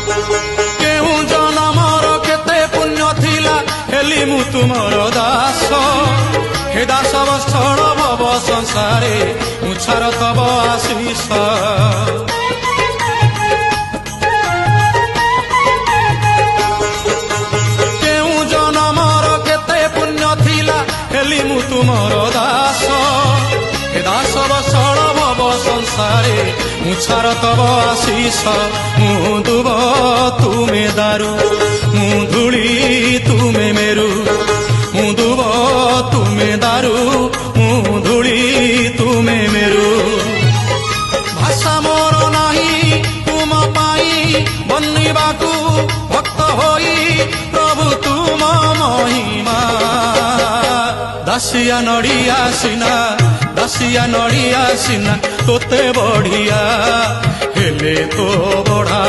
କେଉଁ ଜନମର କେତେ ପୁଣ୍ୟ ଥିଲା ହେଲି ମୁଁ ତୁମର ଦାସ ହେ ଦାସ ବତ୍ସଳ ଭବ ସଂସାରେ ମୁଁ ଛାର ତବ ଆଶିଷ କେଉଁ ଜନମର କେତେ ପୁଣ୍ୟ ଥିଲା ହେଲି ମୁଁ ତୁମର ଦାସ ହେ ଦାସ ବତ୍ସଳ ଭବ ସଂସାରେ ମୁଁ ଛାର ତବ ଆଶିଷ ମୁଁ ଦୁବ ତୁମେ ଦାରୁ ମୁଁ ଧୂଳି ତୁମେ ମେରୁ ମୁଁ ଦୁବ ତୁମେ ଦାରୁ ମୁଁ ଧୂଳି ତୁମେ ମେରୁ ଭାଷା ମୋର ନାହିଁ ତୁମ ପାଇଁ ବନିବାକୁ ଭକ୍ତ ହୋଇ ପ୍ରଭୁ ତୁମ ମହିମା ଦାସିଆ ନଡ଼ିଆ ସିନା ଦାସିଆ ନଡ଼ିଆ ସିନା ତୋତେ ବଢ଼ିଆ ହେଲେ ତୋ ବଢ଼ା